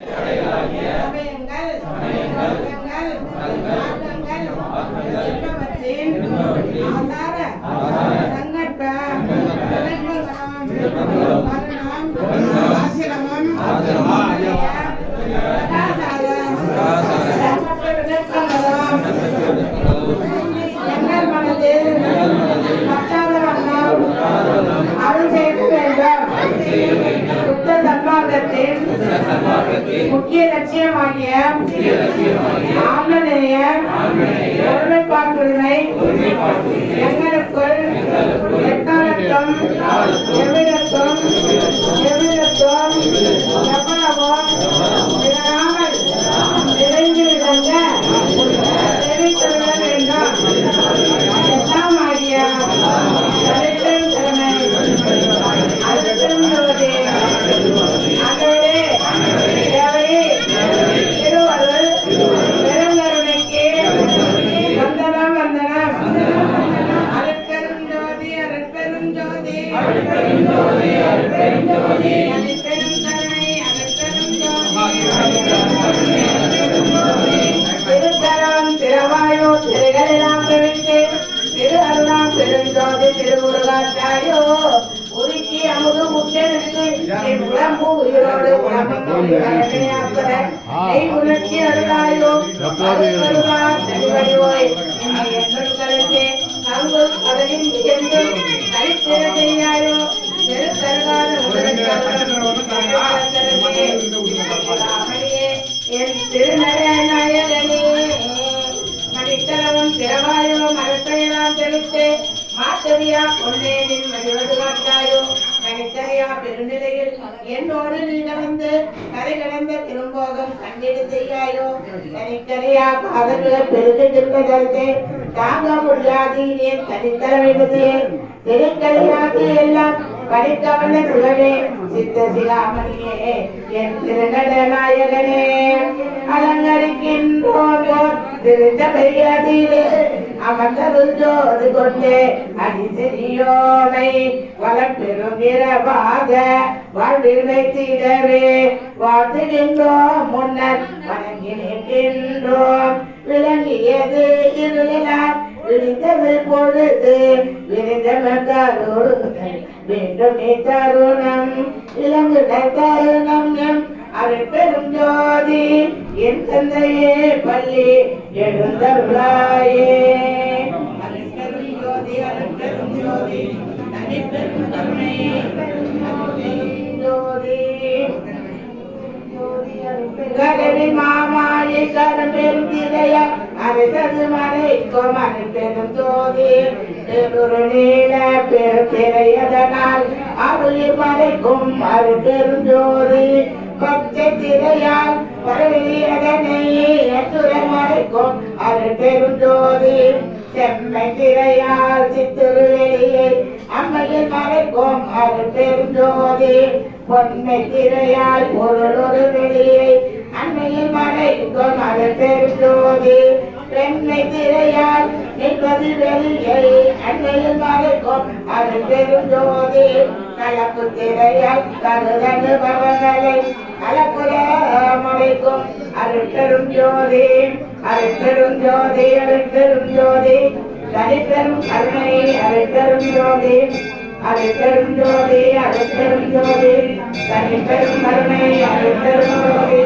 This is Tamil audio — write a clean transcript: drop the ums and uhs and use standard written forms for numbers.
சமயங்கள் ஆதார சங்கற்ப ஆசிரமம் எங்கள் மனதில் அருள் செய்ய வேண்டும். புத்த சன்மார்க்கத்தின் முக்கிய லட்சியமாகிய ஆன்மநேய ஒருமைப்பாட்டுரிமை எங்களுக்குள் எக்காலத்தும் எவ்விடத்தும் எவ்வளவும் விடாமல் நிறைந்து விளங்க தெரிவித்துள்ள வேண்டும். எல்லாம் ஆகிய தனித்தன் திறமை அழுத்தம்போதே அதோடு திருவருள் பெருங்கருணைக்கு வந்தனம் வந்தனம். அருட்பெருஞ்சோதி அருட்பெருஞ்சோதி அருட்பெருஞ்சோதி அருட்பெருஞ்சோதி அருட்பெருங்கருணை அருட்பெருஞ்சோதி திருத்தலம் திருவாயோ திருகளெல்லாம் பெருந்தே திரு அருளாம் பெருஞ்சோதி திருமுருகாச்சாரியோ உருக்கி அமுது முற்றெடுத்து உடம்பு உயிரோடு உணர்ச்சி அருளாயோ செல்வடிவோய் எங்களுக்கு அங்கு கடலில் மிகுந்து கழித்திர செய்யாயோ பெருக்கருகாத என் திருநடநாயகனே மணித்தளவும் திரவாயோ மரத்தையெல்லாம் தெளித்து மாத்தவியா பொன்னேனின் வழிவது காட்டாயோ கணித்தறியா பெருநிலையில் என்னோடு நீ கலந்து கரை கடந்த திரும்போகம் கண்டிடு செய்யாயோ கணித்தறியா காதல்கள் பெருகின்றதற்கு தாங்க முடியாது என் தனித்தர வேண்டுது திருக்கரையாக்கு எல்லாம் படிக்கவல்ல சுகவே சித்த சிகாமணியே என் திருநடநாயகனே அலங்கரிக்கின்றோம் திருச்சபையதிலே அமர்ந்தருஞ்சோது கொண்டு அடிசெறியோனை வளர்ப்பெரும் இரவாத வாழ்வில் வைத்திடவே வாழ்த்துகின்றோம் முன்னர் வணங்கி நிற்கின்றோம். விளங்கியது இருளால் விழித்தது பொழுது விரிந்தோடு வேண்டும் தருணம் இளங்குட தருணம் எம் அருட்பெரும் ஜோதி என் தந்தையே பள்ளி எழுந்தருளாயே. அருட்பெரும் ஜோதி அருட்பெரும் ஜோதி தனிப்பெரும் கருணை ஜோதி கரவி மாமாயி கரம்பெரும் திரைய அரசது மறைக்கும் அருட்பெரும் ஜோதி பெரு நீள பெரு திரையதனால் அருளி மறைக்கும் அருட்பெரும் ஜோதி பச்சை திரையால் பரவியதனை எத்துடன் மறைக்கும் அருட்பெரும் ஜோதி செம்மை திரையால் சித்திருவெளியை அம்மையில் மறைக்கும் அருட்பெரும் ஜோதி பொன்மை திரையால் பொருளொரு வெளியை அண்மையில் மறைக்கும் அருட்பெரும் ஜோதி பெண்மை திரையால் நிற்பது வெளியை அண்மையில் மறைக்கும் அருட்பெரும் ஜோதி கலப்பு திரையால் கருதனு பவங்களை கலப்புற மறைக்கும் அருட்பெரும் ஜோதி அருட்பெரும் ஜோதி அருட்பெரும் ஜோதி தனிப்பெரும் கருணை அருட்பெரும் ஜோதி அருட்பெரும் ஜோதி அருட்பெரும் ஜோதி தனிப்பெரும் கருணை அருட்பெரும் ஜோதி